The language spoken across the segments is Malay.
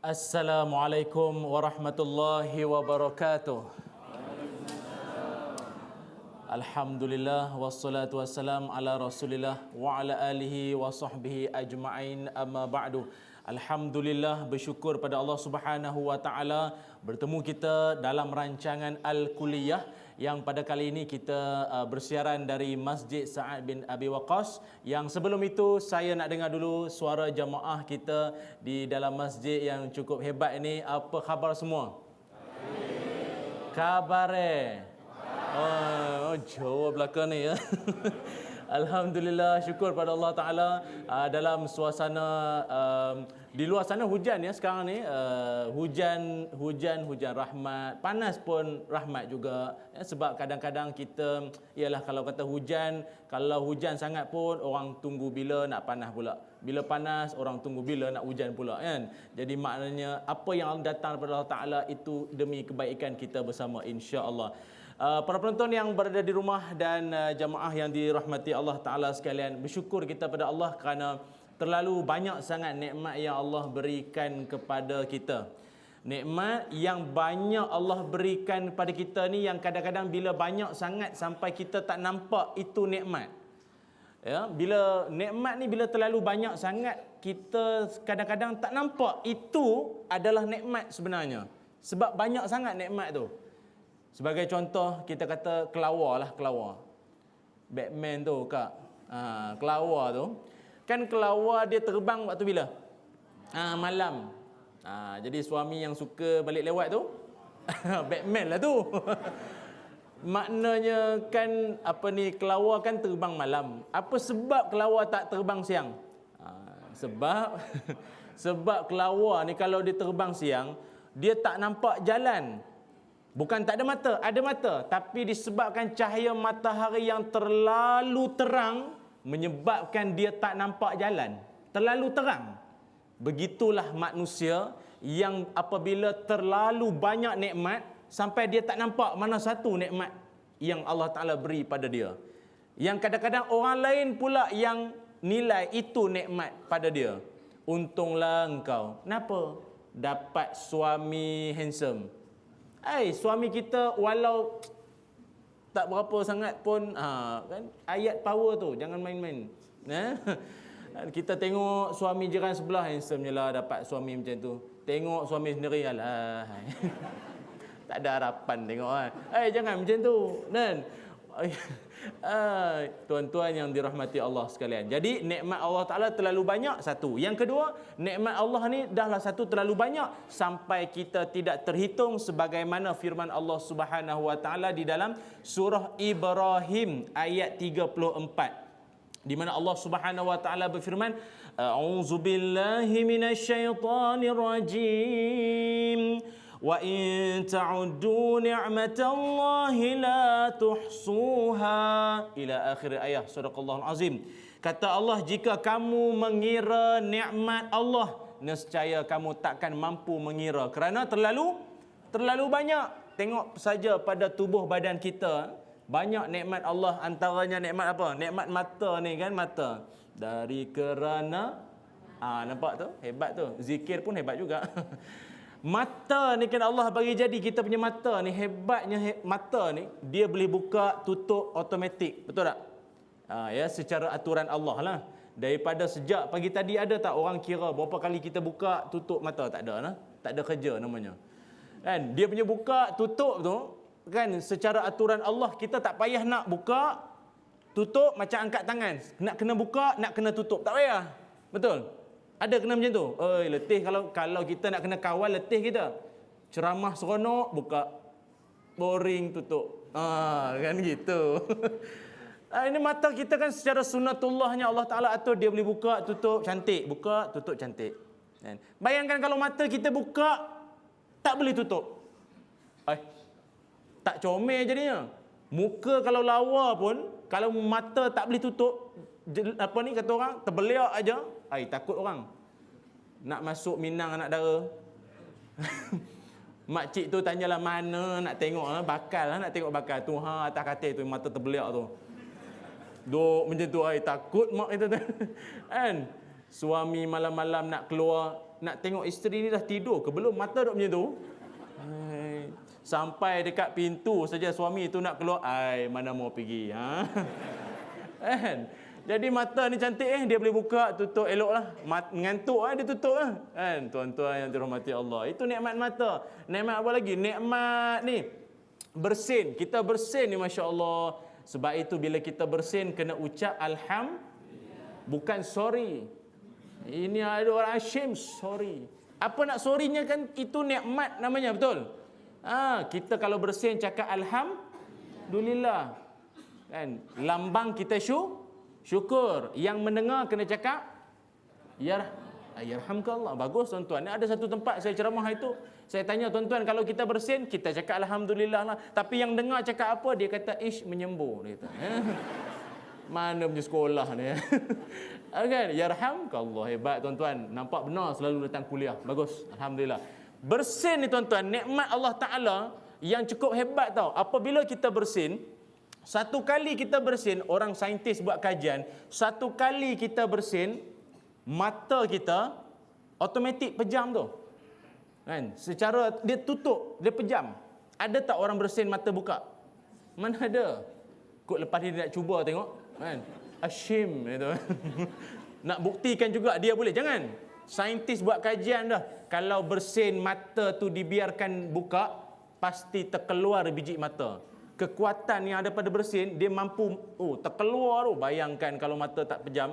Assalamualaikum warahmatullahi wabarakatuh. Alhamdulillah wassalatu wassalam ala Rasulillah wa ala alihi wa sahbihi ajma'in, amma ba'du. Alhamdulillah, bersyukur pada Allah Subhanahu wa taala bertemu kita dalam rancangan Al-Kulliyah yang pada kali ini kita bersiaran dari Masjid Sa'ad bin Abi Waqqas. Yang sebelum itu saya nak dengar dulu suara jamaah kita di dalam masjid yang cukup hebat ini. Apa khabar semua? Kabare. Oh, Jawa belakang ni ya. Alhamdulillah, syukur pada Allah Ta'ala. Dalam suasana di luar sana hujan ya sekarang ni, hujan rahmat, panas pun rahmat juga ya, sebab kadang-kadang kita ialah kalau kata hujan, kalau hujan sangat pun orang tunggu bila nak panas pula, bila panas orang tunggu bila nak hujan pula kan. Jadi maknanya apa yang datang daripada Allah Ta'ala itu demi kebaikan kita bersama, insya-Allah. Para penonton yang berada di rumah dan jamaah yang dirahmati Allah Ta'ala sekalian, bersyukur kita pada Allah kerana terlalu banyak sangat nikmat yang Allah berikan kepada kita. Nikmat yang banyak Allah berikan kepada kita ni, yang kadang-kadang bila banyak sangat sampai kita tak nampak itu nikmat. Ya, bila nikmat ni bila terlalu banyak sangat, kita kadang-kadang tak nampak itu adalah nikmat sebenarnya. Sebab banyak sangat nikmat tu. Sebagai contoh, kita kata kelawar lah, kelawar. Batman tu kak. Kelawar tu. Kan kelawar dia terbang waktu bila? Malam. Jadi suami yang suka balik lewat tu, Batman lah tu. Maknanya kan kelawar kan terbang malam. Apa sebab kelawar tak terbang siang? Sebab kelawar ni kalau dia terbang siang, dia tak nampak jalan. Bukan tak ada mata, ada mata. Tapi disebabkan cahaya matahari yang terlalu terang menyebabkan dia tak nampak jalan. Terlalu terang. Begitulah manusia yang apabila terlalu banyak nikmat sampai dia tak nampak mana satu nikmat yang Allah Ta'ala beri pada dia. Yang kadang-kadang orang lain pula yang nilai itu nikmat pada dia. Untunglah engkau. Kenapa? Dapat suami handsome. Suami kita walau tak berapa sangat pun, kan ayat power tu, jangan main-main. Kita tengok suami jiran sebelah handsome je lah, dapat suami macam tu. Tengok suami sendiri, alah. Tak ada harapan tengok kan. Jangan macam tu, kan? Tuan-tuan yang dirahmati Allah sekalian. Jadi nikmat Allah Ta'ala terlalu banyak, satu. Yang kedua, nikmat Allah ni dahlah satu terlalu banyak sampai kita tidak terhitung, sebagaimana firman Allah Subhanahu Wa Ta'ala di dalam surah Ibrahim ayat 34, di mana Allah Subhanahu Wa Ta'ala berfirman, A'udzubillahi minasyaitonir rajim. Wa in ta'uddu ni'matallahi la tuhsuha, ila akhir ayat. Sadaqallahul azim. Kata Allah, jika kamu mengira nikmat Allah, nescaya kamu takkan mampu mengira, kerana terlalu banyak. Tengok saja pada tubuh badan kita, banyak nikmat Allah. Antaranya nikmat apa? Nikmat mata ni kan, mata. Dari kerana nampak tu, hebat tu. Zikir pun hebat juga. Mata ni kan Allah bagi jadi kita punya mata ni, hebatnya mata ni dia boleh buka tutup automatik, betul tak? Ya, secara aturan Allah lah. Daripada sejak pagi tadi ada tak orang kira berapa kali kita buka tutup mata? Tak ada lah. Tak ada kerja namanya. Kan dia punya buka tutup tu kan secara aturan Allah, kita tak payah nak buka tutup macam angkat tangan. Nak kena buka, nak kena tutup, tak payah. Betul? Ada kena macam tu. Letih kalau kita nak kena kawal letih kita. Ceramah seronok, buka. Boring, tutup. Kan gitu. Ini mata kita kan secara sunnatullahnya Allah Ta'ala atur dia boleh buka, tutup, cantik. Buka, tutup, cantik. Kan? Bayangkan kalau mata kita buka, tak boleh tutup. Tak comel jadinya. Muka kalau lawa pun, kalau mata tak boleh tutup, apa ni kata orang, terbeliak aja, takut orang. Nak masuk Minang anak dara. Makcik tu tanyalah mana nak tengok, bakal nak tengok bakal tu. Atas katil tu mata terbeliak tu. Duk macam tu, takut mak kita tu. Kan? Suami malam-malam nak keluar, nak tengok isteri ni dah tidur ke belum, mata duk macam tu. Sampai dekat pintu saja suami tu nak keluar, mana mau pergi. Kan? Jadi mata ni cantik dia boleh buka, tutup eloklah. Ngantuk dia tutup lah. Kan? Tuan-tuan yang dirahmati Allah. Itu nikmat mata. Nikmat apa lagi? Nikmat ni bersin. Kita bersin ni masya-Allah. Sebab itu bila kita bersin kena ucap bukan sorry. Ini ada orang asyim sorry. Apa nak sorrynya kan itu nikmat namanya, betul? Kita kalau bersin cakap alhamdulillah. Kan? Lambang kita syukur. Yang mendengar kena cakap yarhamkallah. Bagus tuan-tuan. Ada satu tempat saya ceramah itu, saya tanya tuan-tuan, kalau kita bersin kita cakap alhamdulillah lah. Tapi yang dengar cakap apa? Dia kata menyembur. Dia kata. Mana punya sekolah ni? Kan? Yarhamkallah. Hebat tuan-tuan. Nampak benar selalu datang kuliah. Bagus. Alhamdulillah. Bersin ni tuan-tuan, nikmat Allah Ta'ala yang cukup hebat tau. Apabila kita bersin, satu kali kita bersin, orang saintis buat kajian, satu kali kita bersin, mata kita automatik pejam tu. Kan? Secara dia tutup, dia pejam. Ada tak orang bersin mata buka? Mana ada? Kok lepas dia nak cuba tengok, kan? Asyim itu. Nak buktikan juga dia boleh. Jangan. Saintis buat kajian dah. Kalau bersin mata tu dibiarkan buka, pasti terkeluar biji mata. Kekuatan yang ada pada bersin, dia mampu terkeluar tu. Bayangkan kalau mata tak pejam,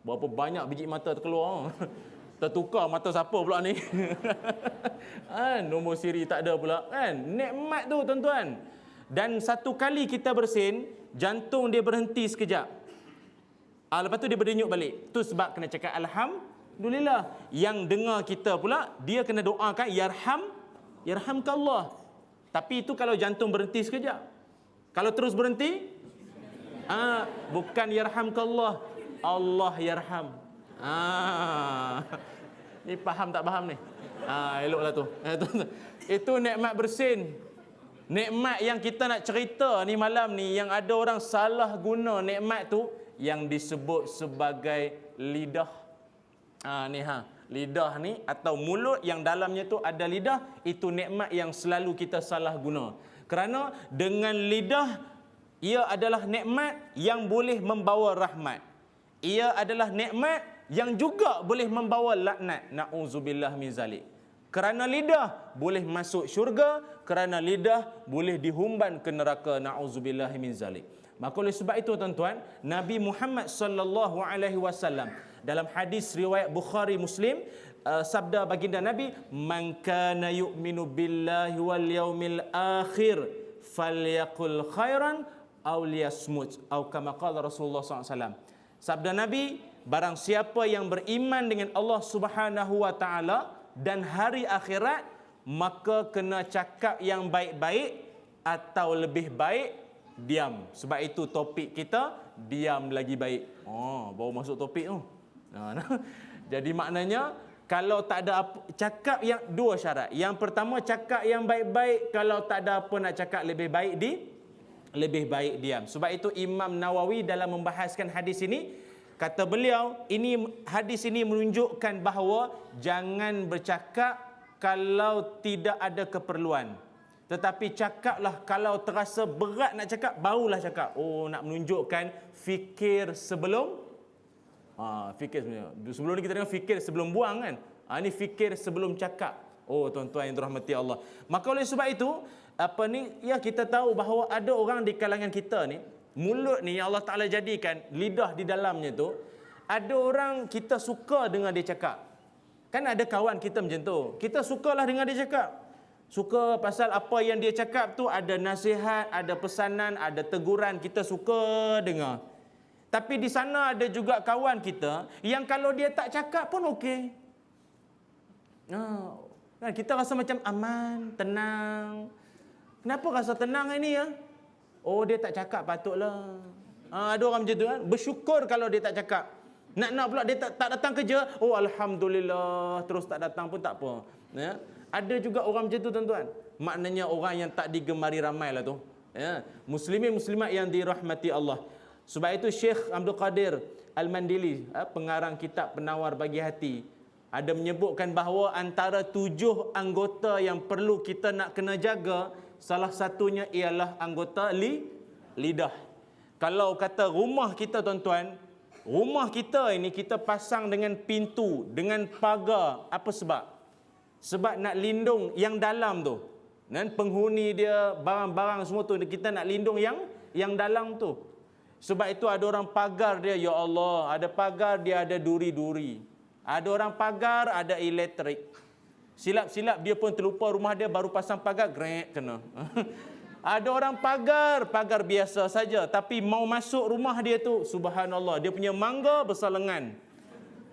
berapa banyak biji mata terkeluar. Tertukar mata siapa pula ni? Nombor siri tak ada pula. Kan? Nikmat tu tuan-tuan. Dan satu kali kita bersin, jantung dia berhenti sekejap. Lepas tu dia berdenyut balik. Tu sebab kena cakap alhamdulillah. Yang dengar kita pula, dia kena doakan yarhamkallah. Tapi itu kalau jantung berhenti sekejap. Kalau terus berhenti, bukan yarhamkallah, Allah yarham. Ni faham tak faham ni? Eloklah tu. Itu nikmat bersin. Nikmat yang kita nak cerita ni malam ni, yang ada orang salah guna nikmat tu, yang disebut sebagai lidah. Lidah ni atau mulut yang dalamnya tu ada lidah, itu nikmat yang selalu kita salah guna. Kerana dengan lidah, ia adalah nikmat yang boleh membawa rahmat. Ia adalah nikmat yang juga boleh membawa laknat. Na'udzubillah min zalik. Kerana lidah boleh masuk syurga, kerana lidah boleh dihumban ke neraka. Na'udzubillah min zalik. Maka oleh sebab itu tuan-tuan, Nabi Muhammad sallallahu alaihi wasallam dalam hadis riwayat Bukhari Muslim, sabda baginda Nabi, man kana yu'minu billahi wal yaumil akhir falyaqul khairan aw liyasmut, atau kama qala Rasulullah SAW. Sabda Nabi, barang siapa yang beriman dengan Allah Subhanahu wa taala dan hari akhirat, maka kena cakap yang baik-baik, atau lebih baik diam. Sebab itu topik kita diam lagi baik. Baru masuk topik tu. Jadi maknanya, kalau tak ada cakap yang dua syarat. Yang pertama, cakap yang baik-baik. Kalau tak ada apa nak cakap, lebih baik diam. Sebab itu Imam Nawawi dalam membahaskan hadis ini, kata beliau, hadis ini menunjukkan bahawa jangan bercakap kalau tidak ada keperluan. Tetapi cakaplah kalau terasa berat nak cakap, barulah cakap. Nak menunjukkan fikir sebelum fikir sebelum ni kita tengok fikir sebelum buang kan. Ini fikir sebelum cakap. Tuan-tuan yang dirahmati Allah. Maka oleh sebab itu, kita tahu bahawa ada orang di kalangan kita ni, mulut ni yang Allah Ta'ala jadikan lidah di dalamnya tu, ada orang kita suka dengar dia cakap. Kan ada kawan kita macam tu, kita sukalah dengar dia cakap. Suka pasal apa yang dia cakap tu ada nasihat, ada pesanan, ada teguran, kita suka dengar. Tapi di sana ada juga kawan kita yang kalau dia tak cakap pun okey. Kan kita rasa macam aman, tenang. Kenapa rasa tenang ini ya? Oh, dia tak cakap patutlah. Ada orang macam tu kan, bersyukur kalau dia tak cakap. Nak pula dia tak datang kerja, oh alhamdulillah, terus tak datang pun tak apa. Ya. Ada juga orang macam tu tuan-tuan. Maknanya orang yang tak digemari ramai lah tu. Ya. Muslimin muslimat yang dirahmati Allah. Sebab itu Syekh Abdul Qadir Al-Mandili, pengarang kitab Penawar Bagi Hati, ada menyebutkan bahawa antara 7 anggota yang perlu kita nak kena jaga, salah satunya ialah anggota lidah. Kalau kata rumah kita tuan-tuan, rumah kita ini kita pasang dengan pintu, dengan pagar. Apa sebab? Sebab nak lindung yang dalam tu. Dan penghuni dia, barang-barang semua tu, kita nak lindung yang dalam tu. Sebab itu ada orang pagar dia, ya Allah, ada pagar dia ada duri-duri. Ada orang pagar ada elektrik. Silap-silap dia pun terlupa rumah dia baru pasang pagar, grek kena. Ada orang pagar biasa saja, tapi mau masuk rumah dia tu, subhanallah, dia punya mangga besar lengan.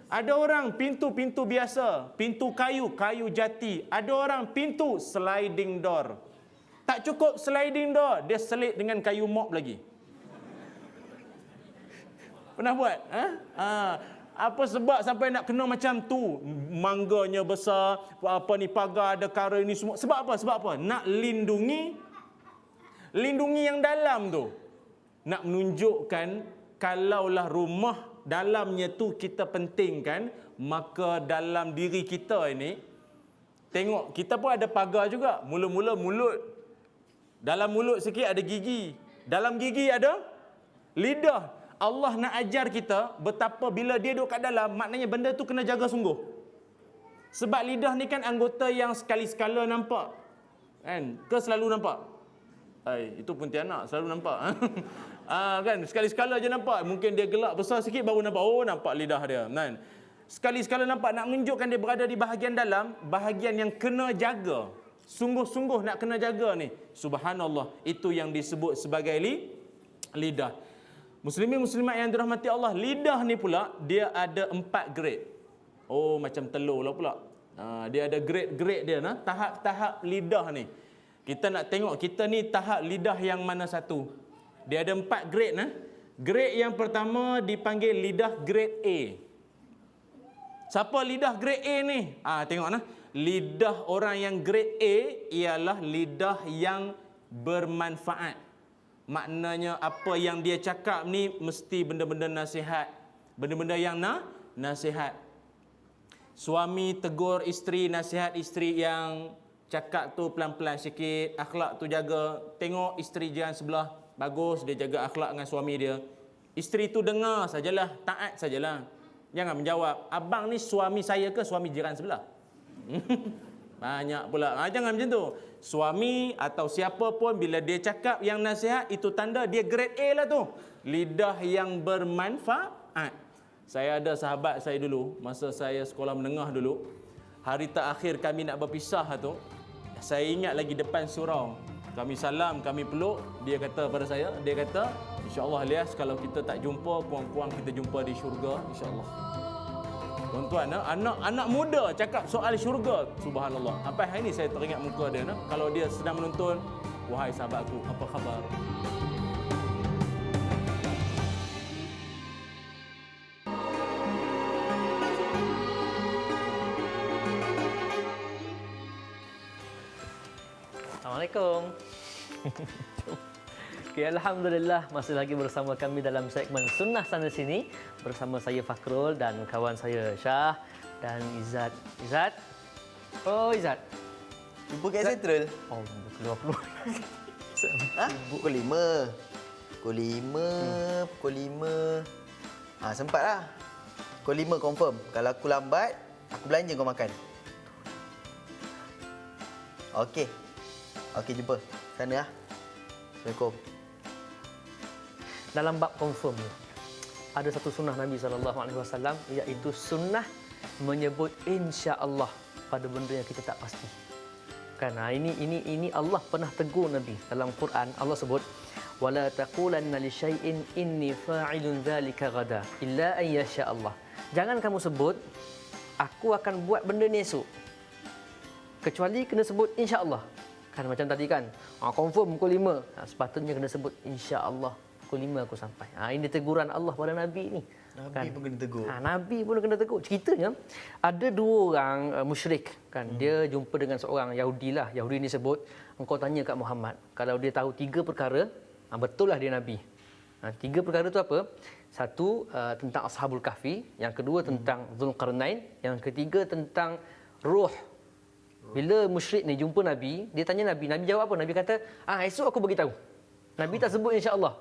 Ada orang pintu biasa, pintu kayu jati. Ada orang pintu sliding door. Tak cukup sliding door, dia selit dengan kayu mop lagi. Pernah buat? Apa sebab sampai nak kena macam tu? Mangganya besar, pagar ada kara ini semua. Sebab apa? Nak lindungi yang dalam tu. Nak menunjukkan kalaulah rumah dalamnya tu kita pentingkan, maka dalam diri kita ini, tengok kita pun ada pagar juga. Mula-mula mulut. Dalam mulut sikit ada gigi. Dalam gigi ada lidah. Allah nak ajar kita betapa bila dia duduk kat dalam, maknanya benda tu kena jaga sungguh. Sebab lidah ni kan anggota yang sekali-sekala nampak. Kan? Ke selalu nampak? Itu Pontianak selalu nampak. Kan? Sekali-sekala je nampak. Mungkin dia gelak besar sikit baru nampak. Oh, nampak lidah dia. Kan? Sekali-sekala nampak, nak menunjukkan dia berada di bahagian dalam, bahagian yang kena jaga. Sungguh-sungguh nak kena jaga ni. Subhanallah. Itu yang disebut sebagai lidah. Muslimin muslimat yang dirahmati Allah, lidah ni pula dia ada 4 grade. Oh, macam telur lah pula. Dia ada grade-grade dia, tahap-tahap lidah ni. Kita nak tengok kita ni tahap lidah yang mana satu. Dia ada 4 grade. Grade yang pertama dipanggil lidah grade A. Siapa lidah grade A ni? Tengok lidah orang yang grade A ialah lidah yang bermanfaat. Maknanya apa yang dia cakap ni mesti benda-benda nasihat. Benda-benda yang nasihat. Suami tegur isteri, nasihat isteri yang cakap tu pelan-pelan sikit, akhlak tu jaga. Tengok isteri jiran sebelah, bagus dia jaga akhlak dengan suami dia. Isteri tu dengar sajalah, taat sajalah. Jangan menjawab, abang ni suami saya ke suami jiran sebelah? Banyak pula. Jangan macam tu. Suami atau siapa pun bila dia cakap yang nasihat, itu tanda dia grade A lah tu. Lidah yang bermanfaat. Saya ada sahabat saya dulu, masa saya sekolah menengah dulu, hari terakhir kami nak berpisah tu, saya ingat lagi depan surau. Kami salam, kami peluk, dia kata pada saya, dia kata, insya-Allah Ilyas, kalau kita tak jumpa, kurang-kurang kita jumpa di syurga, insya-Allah. Tuan-tuan, anak muda cakap soal syurga, subhanallah. Sampai hari ini saya teringat muka dia. Kalau dia sedang menonton, wahai sahabatku, apa khabar? Assalamualaikum. Okay, Alhamdulillah masih lagi bersama kami dalam segmen Sunnah Sana Sini bersama saya Fakrul dan kawan saya Syah dan Izzat. Izzat? Oh, Izzat. Jumpa kat Central? Oh, keluar. Pukul 5. Pukul 5. Sempat lah. Pukul 5 confirm. Kalau aku lambat, aku belanja kau makan. Okey, jumpa. Sana lah. Assalamualaikum. Dalam bab confirm ni, ada satu sunnah Nabi SAW, iaitu sunnah menyebut insya-Allah pada benda yang kita tak pasti. Kan ini Allah pernah tegur Nabi dalam Quran. Allah sebut wala taqulanna li syai'in inni fa'ilun dzalika ghadan illa an yasha Allah. Jangan kamu sebut aku akan buat benda ni esok. Kecuali kena sebut insya-Allah. Kan macam tadi kan. Confirm pukul 5. Sepatutnya kena sebut insya-Allah pukul 5 aku sampai. Ini teguran Allah pada Nabi ni. Nabi pun kena tegur. Nabi pun kena tegur. Ceritanya ada 2 orang musyrik kan. Dia jumpa dengan seorang Yahudi lah. Yahudi ni sebut, engkau tanya kat Muhammad kalau dia tahu 3 perkara, betul lah dia Nabi. 3 perkara tu apa? Satu tentang Ashabul Kahfi, yang kedua tentang Zulkarnain, yang ketiga tentang roh. Bila musyrik ni jumpa Nabi, dia tanya Nabi, Nabi jawab apa? Nabi kata, esok aku beritahu. Nabi tak sebut insya-Allah.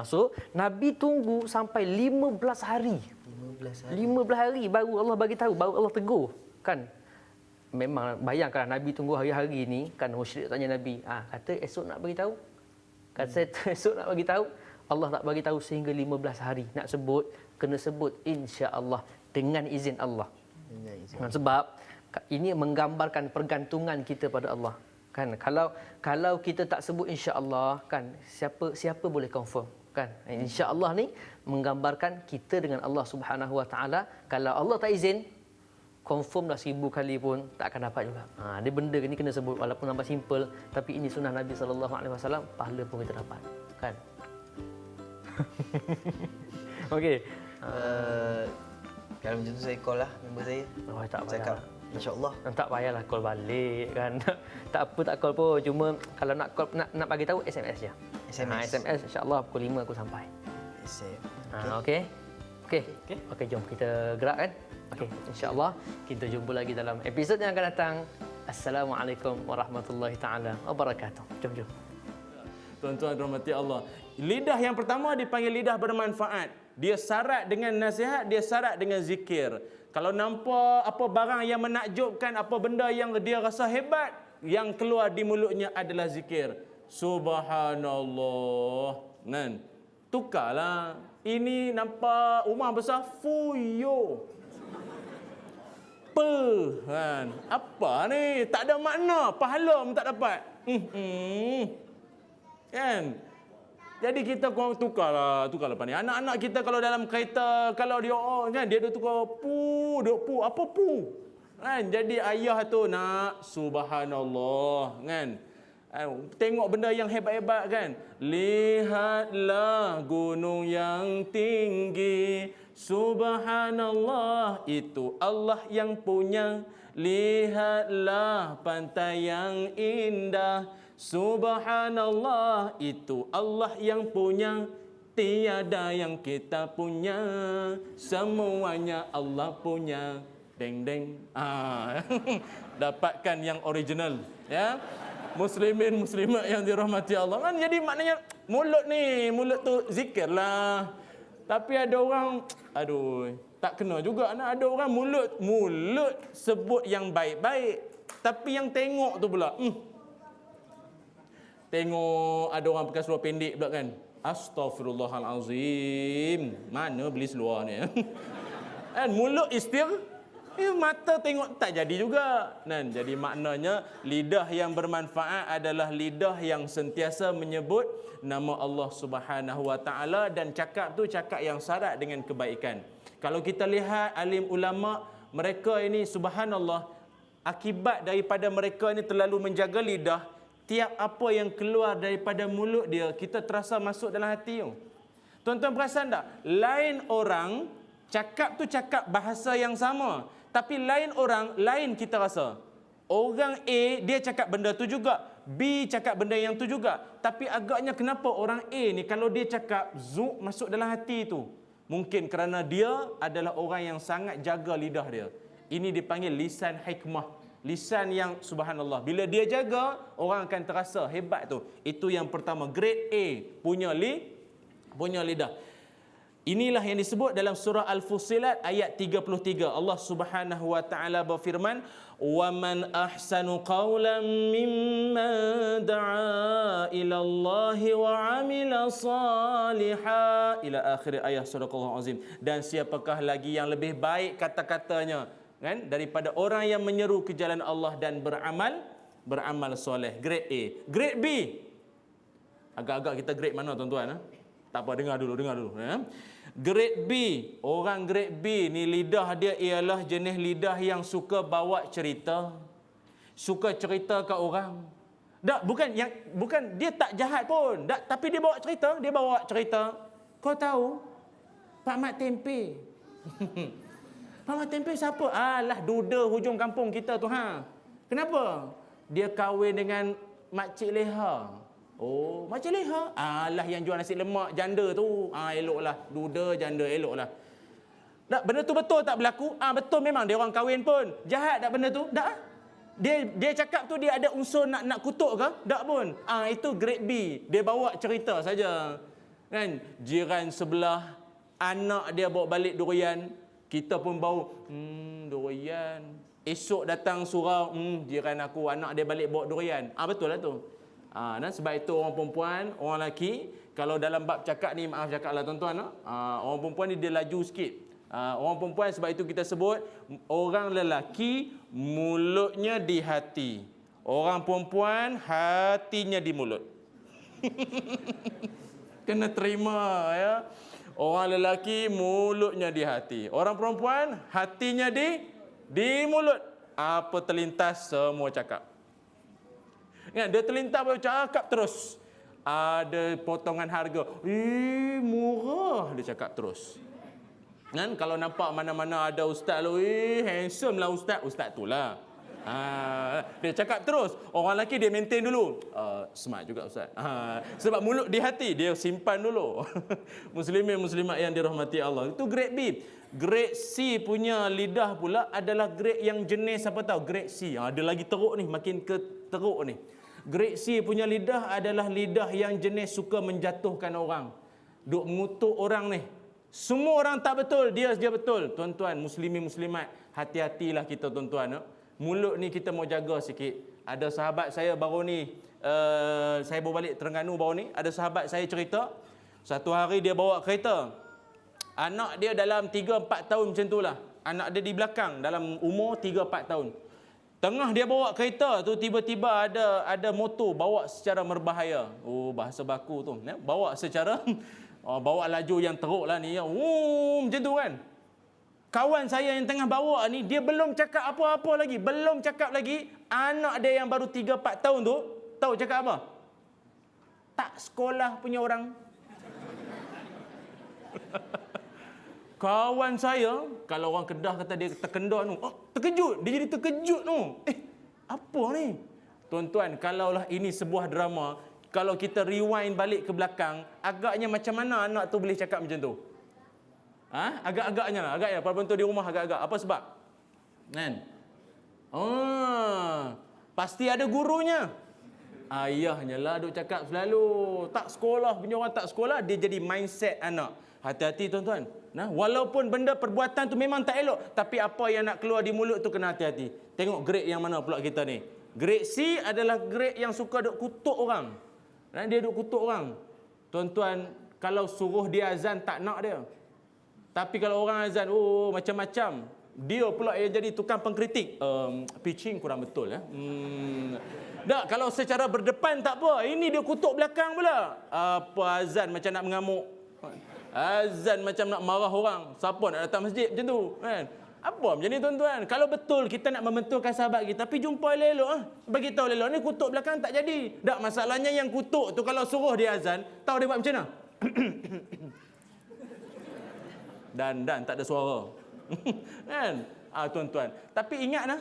So, Nabi tunggu sampai 15 hari. 15 hari baru Allah bagi tahu, baru Allah tegur. Kan? Memang bayangkan Nabi tunggu hari-hari ni, kan musyrik tanya Nabi, kata esok nak bagi tahu. Kata esok nak bagi tahu, Allah tak bagi tahu sehingga 15 hari. Nak sebut, kena sebut insya-Allah dengan izin Allah. Sebab ini menggambarkan pergantungan kita pada Allah. Kan kalau kita tak sebut insya-Allah, kan siapa boleh confirm? Kan insya-Allah ni menggambarkan kita dengan Allah Subhanahu Wa Taala. Kalau Allah tak izin, confirm dah 1000 kali pun tak akan dapat juga. Dia benda ni kena sebut walaupun nampak simple, tapi ini sunnah Nabi sallallahu alaihi wasallam, pahala pun kita dapat. Kan? Okey. Kalau macam tu saya call lah member saya. Tak payah. Cakap insya-Allah. Tak payahlah call balik kan. Tak apa tak call pun, cuma kalau nak call nak bagi tahu SMS je. SMS insya-Allah pukul 5 aku sampai. Okey. Okey, jom kita gerak kan. Okey, insya-Allah kita jumpa lagi dalam episod yang akan datang. Assalamualaikum warahmatullahi taala wabarakatuh. Jom. Tuan-tuan rahmati Allah. Lidah yang pertama dipanggil lidah bermanfaat. Dia syarat dengan nasihat, dia syarat dengan zikir. Kalau nampak apa barang yang menakjubkan, apa benda yang dia rasa hebat, yang keluar di mulutnya adalah zikir. Subhanallah. Kan? Tukarlah. Ini nampak rumah besar, fuyo. Kan? Apa ni? Tak ada makna. Pahala pun tak dapat. Kan? Jadi kita tukarlah lepas ni. Anak-anak kita kalau dalam kereta, kalau dia kan dia tukar pu, apa pu? Kan? Jadi ayah tu nak subhanallah, kan? Tengok benda yang hebat-hebat kan. Lihatlah gunung yang tinggi, subhanallah itu Allah yang punya. Lihatlah pantai yang indah, subhanallah itu Allah yang punya. Tiada yang kita punya, semuanya Allah punya. Deng deng. Dapatkan yang original, ya. Muslimin muslimat yang dirahmati Allah. Kan jadi maknanya mulut tu zikirlah. Tapi ada orang tak kena juga. Ada orang mulut sebut yang baik-baik, tapi yang tengok tu pula tengok ada orang pakai seluar pendek pula kan. Astaghfirullahalazim. Mana beli seluar ni? Kan mulut mata tengok tak jadi juga. Kan? Jadi maknanya lidah yang bermanfaat adalah lidah yang sentiasa menyebut nama Allah Subhanahu Wa Taala dan cakap tu cakap yang syarat dengan kebaikan. Kalau kita lihat alim ulama, mereka ini subhanallah, akibat daripada mereka ini terlalu menjaga lidah, tiap apa yang keluar daripada mulut dia, kita terasa masuk dalam hati. Tuan-tuan perasan tak? Lain orang cakap tu cakap bahasa yang sama, tapi lain orang, lain kita rasa. Orang A, dia cakap benda tu juga. B cakap benda yang tu juga. Tapi agaknya kenapa orang A ni kalau dia cakap, zuk masuk dalam hati tu? Mungkin kerana dia adalah orang yang sangat jaga lidah dia. Ini dipanggil lisan hikmah. Lisan yang subhanallah. Bila dia jaga, orang akan terasa hebat tu. Itu yang pertama. Grade A punya lidah. Inilah yang disebut dalam surah Al-Fussilat ayat 33. Allah Subhanahu wa taala berfirman, "Wa man ahsanu qawlan mimman da'a ila Allah wa 'amila salihan." Ila akhir ayat surah azim. Dan siapakah lagi yang lebih baik kata-katanya, kan, daripada orang yang menyeru ke jalan Allah dan beramal beramal soleh. Grade A. Grade B. Agak-agak kita grade mana tuan-tuan? Tak apa, dengar dulu. Grade B. Orang grade B ni lidah dia ialah jenis lidah yang suka bawa cerita. Suka cerita ke orang. Bukan dia tak jahat pun. Tapi dia bawa cerita. Kau tahu Pak Mat Tempe. Pak Mat Tempe siapa? Alah, duda hujung kampung kita tu Kenapa? Dia kahwin dengan Makcik Leha. Oh, Makcik Leha? Alah, yang jual nasi lemak janda tu. Eloklah. Duda janda, eloklah. Tak, benda tu betul tak berlaku? Betul, memang dia orang kahwin pun. Jahat tak benda tu? Tak. Dia cakap tu dia ada unsur nak kutuk ke? Tak pun. Itu grade B. Dia bawa cerita saja. Kan? Jiran sebelah, anak dia bawa balik durian. Kita pun bau, durian. Esok datang surau, jiran aku, anak dia balik bawa durian. Betul lah tu. Dan sebab itu orang perempuan, orang lelaki, kalau dalam bab cakap ni, maaf cakap lah tuan-tuan, orang perempuan ni dia laju sikit. Orang perempuan, sebab itu kita sebut orang lelaki mulutnya di hati, orang perempuan hatinya di mulut. Kena terima ya. Orang lelaki mulutnya di hati, orang perempuan hatinya di mulut. Apa terlintas semua cakap. Dia terlintas cakap terus. Ada potongan harga, murah, dia cakap terus. Kan, kalau nampak mana-mana ada ustaz lu, handsome lah ustaz tu lah. Dia cakap terus. Orang lelaki dia maintain dulu. Smart juga ustaz. Sebab mulut di hati dia simpan dulu. Muslimin muslimat yang dirahmati Allah. Itu grade B. Grade C punya lidah pula adalah grade yang jenis apa tahu? Grade C. Ada lagi teruk ni, makin ke teruk ni. Grade C punya lidah adalah lidah yang jenis suka menjatuhkan orang. Duk mengutuk orang ni. Semua orang tak betul, dia saja betul. Tuan-tuan, muslimin muslimat, hati-hatilah kita tuan-tuan. Mulut ni kita mau jaga sikit. Ada sahabat saya baru ni, saya baru balik Terengganu baru ni, ada sahabat saya cerita, satu hari dia bawa kereta. Anak dia dalam 3-4 tahun macam tu lah. Anak dia di belakang dalam umur 3-4 tahun. Tengah dia bawa kereta tu, tiba-tiba ada motor bawa secara berbahaya. Oh, bahasa baku tu. Bawa secara bawa laju yang teruk lah ni. Macam tu kan. Kawan saya yang tengah bawa ni, dia belum cakap apa-apa lagi. Anak dia yang baru 3-4 tahun tu, tahu cakap apa? Tak sekolah punya orang. Kawan saya, kalau orang Kedah kata dia terkendah tu, terkejut. Dia jadi terkejut tu. Apa ni? Tuan-tuan, kalaulah ini sebuah drama, kalau kita rewind balik ke belakang, agaknya macam mana anak tu boleh cakap macam tu? Agak-agaknya lah. Agaknya, pada bentuk di rumah agak-agak. Apa sebab? Kan? Pasti ada gurunya. Ayahnya lah duk cakap selalu. Tak sekolah, punya orang tak sekolah, dia jadi mindset anak. Hati-hati tuan-tuan. Walaupun benda perbuatan tu memang tak elok, tapi apa yang nak keluar di mulut tu kena hati-hati. Tengok grade yang mana pula kita ni. Grade C adalah grade yang suka duk kutuk orang. Dia duk kutuk orang. Tuan-tuan, kalau suruh dia azan tak nak dia. Tapi kalau orang azan, macam-macam. Dia pula yang jadi tukang pengkritik. Pitching kurang betul ya. Tak, kalau secara berdepan tak apa. Ini dia kutuk belakang pula. Apa azan macam nak mengamuk. Azan macam nak marah orang. Siapa nak datang masjid macam tu kan? Apa macam ni tuan-tuan? Kalau betul kita nak membetulkan sahabat kita, tapi jumpa elok-elok bagi tahu elok ni kutuk belakang tak jadi. Tak, masalahnya yang kutuk tu kalau suruh dia azan, tahu dia buat macam mana? dan tak ada suara. Kan? Tuan-tuan. Tapi ingat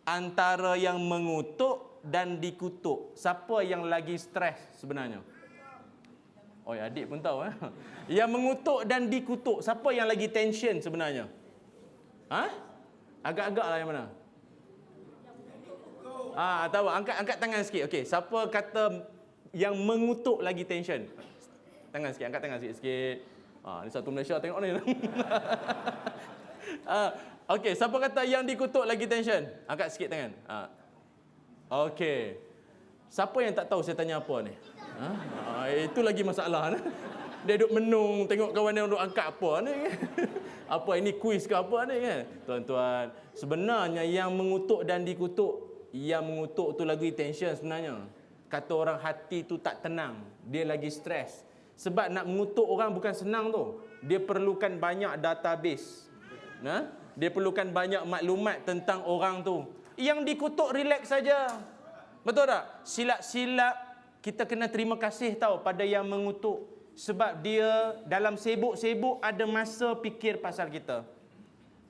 antara yang mengutuk dan dikutuk, siapa yang lagi stres sebenarnya? Adik pun tahu Yang mengutuk dan dikutuk, siapa yang lagi tension sebenarnya? Agak-agak lah yang mana? Tahu. Angkat tangan sikit. Okey, siapa kata yang mengutuk lagi tension? Tangan sikit, angkat tangan sikit. Ni satu Malaysia tengok ni. Okey, siapa kata yang dikutuk lagi tension? Angkat sikit tangan. Okey. Siapa yang tak tahu saya tanya apa ni? Itu lagi masalah. Dia duduk menung, tengok kawan dia duduk angkat apa ni. Apa ini kuis ke apa ni kan? Tuan-tuan, sebenarnya yang mengutuk dan dikutuk Yang mengutuk tu lagi tension sebenarnya. Kata orang hati tu tak tenang, dia lagi stres. Sebab nak mengutuk orang bukan senang tu. Dia perlukan banyak database. Dia perlukan banyak maklumat tentang orang tu. Yang dikutuk relax saja. Betul tak? Silap-silap kita kena terima kasih tahu pada yang mengutuk. Sebab dia dalam sibuk-sibuk ada masa fikir pasal kita.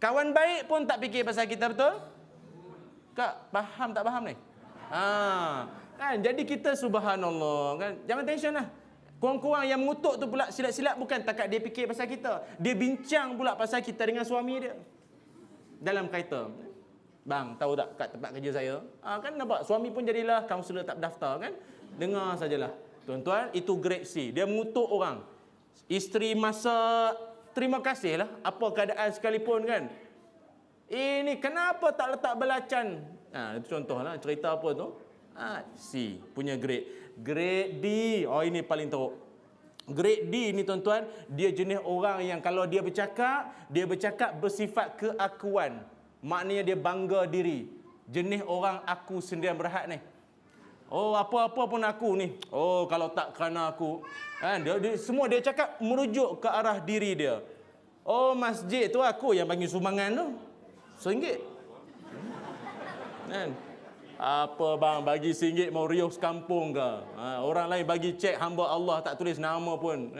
Kawan baik pun tak fikir pasal kita, betul? Kak, faham tak faham ni? Kan? Jadi kita subhanallah kan. Jangan tension lah. Kurang-kurang yang mengutuk tu pula silap-silap bukan takat dia fikir pasal kita. Dia bincang pula pasal kita dengan suami dia. Dalam kaitan. Bang, tahu tak kat tempat kerja saya? Kan nampak suami pun jadilah kaunselor tak berdaftar kan? Dengar sajalah. Tuan-tuan, itu grade C. Dia mengutuk orang. Isteri masak, terima kasih lah. Apa keadaan sekalipun kan? Ini kenapa tak letak belacan? Itu contohlah cerita apa tu? C punya grade. Grade D. Oh, ini paling teruk. Grade D ni tuan-tuan, dia jenis orang yang kalau dia bercakap bersifat keakuan. Maknanya dia bangga diri. Jenis orang aku sendirian berhad ni. Oh, apa-apa pun aku ni. Oh, kalau tak kerana aku. Dia semua dia cakap merujuk ke arah diri dia. Oh, masjid tu aku yang bagi sumbangan tu. RM1. Kan? Apa bang, bagi RM1 mau riuh sekampung ke? Orang lain bagi cek hamba Allah tak tulis nama pun.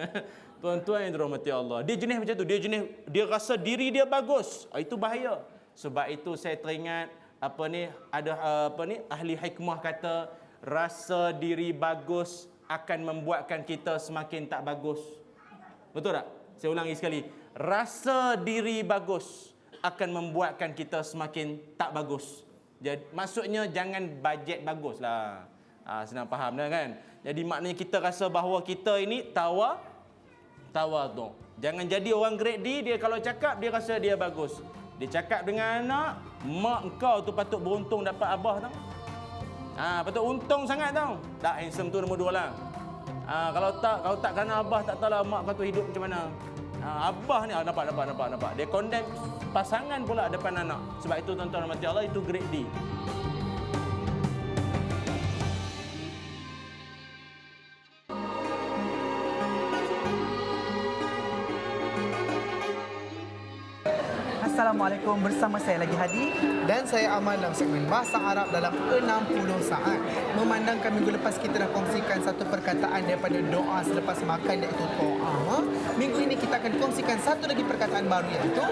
Tuan-tuan yang dirahmati Allah. Dia jenis macam tu. Dia rasa diri dia bagus. Itu bahaya. Sebab itu saya teringat ahli hikmah kata rasa diri bagus akan membuatkan kita semakin tak bagus. Betul tak? Saya ulangi sekali. Rasa diri bagus akan membuatkan kita semakin tak bagus. Jadi, maksudnya jangan bajet bagus lah. Senang faham dah kan? Jadi maknanya kita rasa bahawa kita ini tawaduk. Jangan jadi orang grade D, dia kalau cakap dia rasa dia bagus. Dia cakap dengan anak, mak kau tu patut beruntung dapat abah tau. Patut untung sangat tau. Tak, handsome tu nombor 2 lah. Kalau tak kerana abah tak tahulah mak kau tu hidup macam mana. Abah ni nampak. Dia condemn pasangan pula depan anak. Sebab itu tuan-tuan rahmati Allah, itu grade D. Assalamualaikum, bersama saya lagi Hadi. Dan saya Aman dalam segmen Bahasa Arab dalam 60 saat. Memandangkan minggu lepas kita dah kongsikan satu perkataan daripada doa selepas makan, iaitu to'ah. Minggu ini kita akan kongsikan satu lagi perkataan baru, iaitu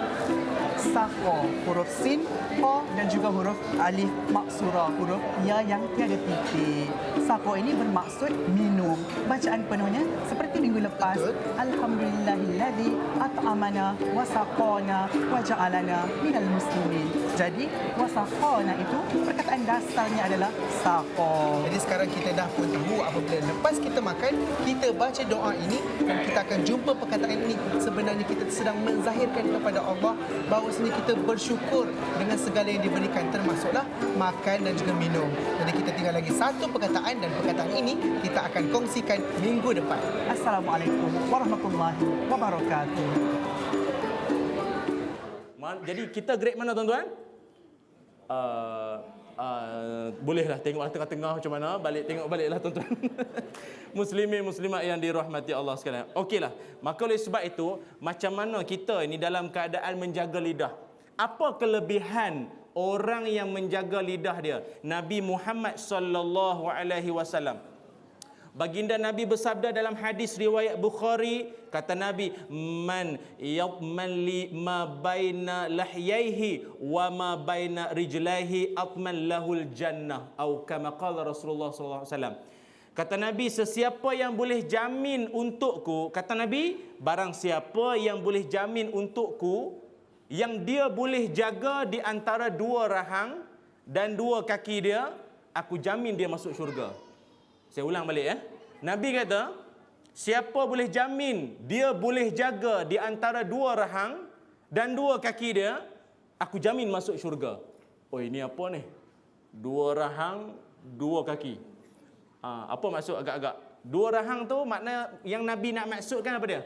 Saqo, huruf sin, ko dan juga huruf alif maksura, huruf ya yang tiada titik. Saqo ini bermaksud minum. Bacaan penuhnya seperti minggu lepas. Betul. Alhamdulillahilladzi at'amana wa saqana wa ja'alana minal muslimin. Jadi wasaqana itu perkataan dasarnya adalah saqo. Jadi sekarang kita dah pun tahu apabila lepas kita makan, kita baca doa ini dan kita akan jumpa perkataan ini. Sebenarnya kita sedang menzahirkan kepada Allah bahawa sebenarnya kita bersyukur dengan segala yang diberikan, termasuklah makan dan juga minum. Jadi kita tinggal lagi satu perkataan dan perkataan ini kita akan kongsikan minggu depan. Assalamualaikum warahmatullahi wabarakatuh. Jadi kita grade mana tuan-tuan? Bolehlah tengoklah tengah-tengah macam mana. Tengok baliklah tuan-tuan. Muslimin muslimat yang dirahmati Allah sekalian. Okeylah. Maka oleh sebab itu, macam mana kita ini dalam keadaan menjaga lidah? Apa kelebihan orang yang menjaga lidah dia? Nabi Muhammad sallallahu alaihi wasallam, baginda Nabi bersabda dalam hadis riwayat Bukhari, kata Nabi, man yadman li ma baina lahyaihi wa ma baina rijlaihi atman lahul jannah, atau kama qala Rasulullah sallallahu alaihi wasallam. Kata Nabi, sesiapa yang boleh jamin untukku, kata Nabi, barang siapa yang boleh jamin untukku, yang dia boleh jaga di antara 2 rahang dan 2 kaki dia, aku jamin dia masuk syurga. Saya ulang balik. Nabi kata, siapa boleh jamin dia boleh jaga di antara 2 rahang dan 2 kaki dia, aku jamin masuk syurga. Oh, ini apa ni? 2 rahang, 2 kaki. Apa maksud agak-agak? 2 rahang tu makna yang Nabi nak maksudkan apa dia?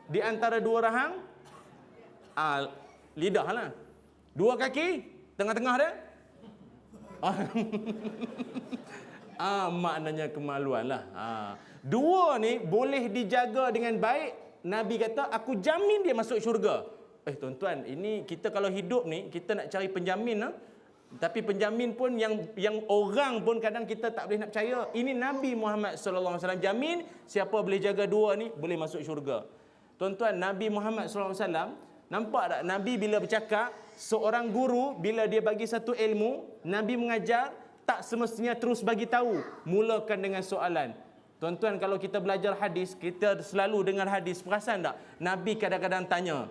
Di antara 2 rahang, lidah lah. 2 kaki, tengah-tengah dia. Maknanya kemaluan lah. Dua ni boleh dijaga dengan baik. Nabi kata, aku jamin dia masuk syurga. Tuan-tuan, ini kita kalau hidup ni, kita nak cari penjamin. Tapi penjamin pun yang orang pun kadang kita tak boleh nak percaya. Ini Nabi Muhammad SAW jamin, siapa boleh jaga dua ni, boleh masuk syurga. Tuan-tuan, Nabi Muhammad SAW, nampak tak? Nabi bila bercakap, seorang guru bila dia bagi satu ilmu, Nabi mengajar, tak semestinya terus bagi tahu. Mulakan dengan soalan. Tuan-tuan, kalau kita belajar hadis, kita selalu dengar hadis. Perasan tak? Nabi kadang-kadang tanya.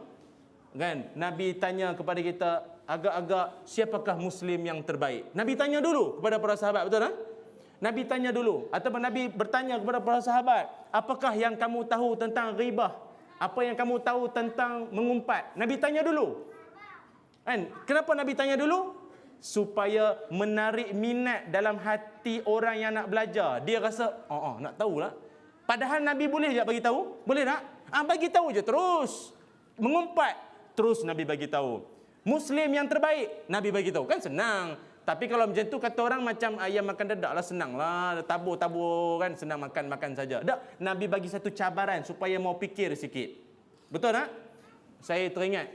Kan? Nabi tanya kepada kita, agak-agak, siapakah Muslim yang terbaik? Nabi tanya dulu kepada para sahabat, betul tak? Nabi tanya dulu. Ataupun Nabi bertanya kepada para sahabat, apakah yang kamu tahu tentang ghibah? Apa yang kamu tahu tentang mengumpat? Nabi tanya dulu. Kan? Kenapa Nabi tanya dulu? Supaya menarik minat dalam hati orang yang nak belajar. Dia rasa, nak tahulah. Padahal Nabi boleh je bagi tahu? Boleh tak? Bagi tahu je terus. Mengumpat, terus Nabi bagi tahu. Muslim yang terbaik, Nabi bagi tahu. Kan senang. Tapi kalau macam tu kata orang macam ayam makan dedak lah, senang lah. Tabur-tabur kan, senang makan-makan saja. Tak, Nabi bagi satu cabaran supaya mau fikir sikit. Betul tak? Saya teringat,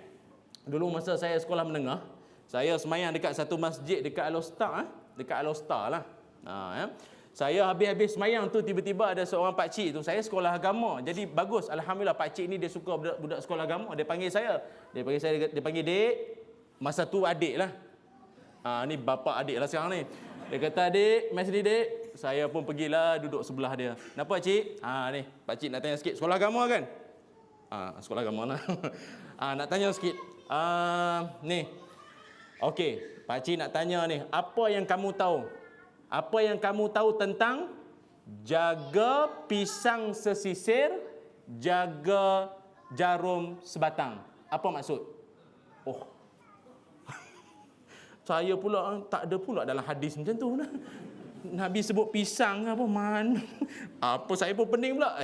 dulu masa saya sekolah menengah, saya semayang dekat satu masjid dekat Al-Ustaz. Dekat Al-Ustaz lah. Saya habis-habis semayang tu, tiba-tiba ada seorang pakcik tu. Saya sekolah agama. Jadi bagus. Alhamdulillah pakcik ni dia suka budak sekolah agama. Dia panggil saya. Dia panggil dek. Masa tu adik lah. Ni bapa adik lah sekarang ni. Dia kata, adik, mai sini dek. Saya pun pergilah duduk sebelah dia. Kenapa pakcik? Ni, pakcik nak tanya sikit. Sekolah agama kan? Sekolah agama lah. Nak tanya sikit. Ni. Okey, pakcik nak tanya ni. Apa yang kamu tahu? Apa yang kamu tahu tentang jaga pisang sesisir, jaga jarum sebatang? Apa maksud? Saya pula tak ada pula dalam hadis macam tu. Nabi sebut pisang apa man. Apa saya pun pening pula.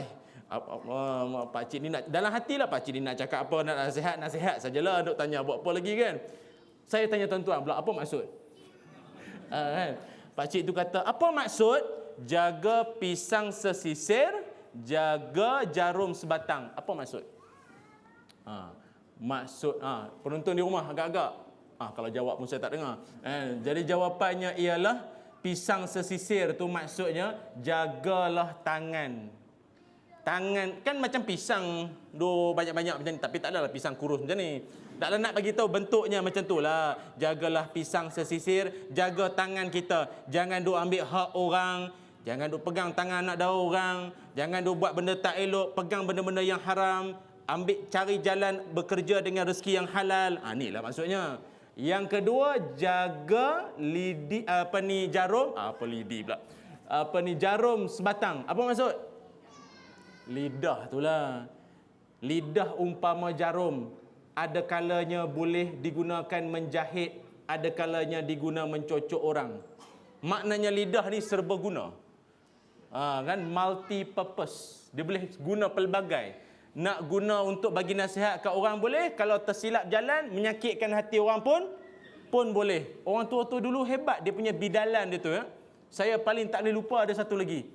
Pakcik ni nak dalam hatilah pakcik ni nak cakap apa, nak nasihat sajalah, duk tanya buat apa lagi kan. Saya tanya tuan-tuan pula, apa maksud? Pakcik tu kata, apa maksud jaga pisang sesisir, jaga jarum sebatang? Apa maksud? Maksud penonton di rumah agak-agak. Kalau jawab pun saya tak dengar. Jadi jawapannya ialah pisang sesisir tu maksudnya jagalah tangan. Tangan kan macam pisang banyak-banyak macam ni, tapi tak adalah pisang kurus macam ni. Taklah nak bagi tahu bentuknya macam tu lah. Jagalah pisang sesisir, jaga tangan kita. Jangan duk ambil hak orang, jangan duk pegang tangan anak dara orang, jangan duk buat benda tak elok, pegang benda-benda yang haram, cari jalan bekerja dengan rezeki yang halal. Inilah maksudnya. Yang kedua, jaga lidi jarum sebatang. Apa maksud? Lidah itulah. Lidah umpama jarum. Ada kalanya boleh digunakan menjahit, ada kalanya diguna mencocok orang. Maknanya lidah ni serbaguna. Kan multi purpose. Dia boleh guna pelbagai. Nak guna untuk bagi nasihat kat orang boleh, kalau tersilap jalan menyakitkan hati orang pun boleh. Orang tua-tua dulu hebat dia punya bidalan dia tu ya. Saya paling tak boleh lupa ada satu lagi.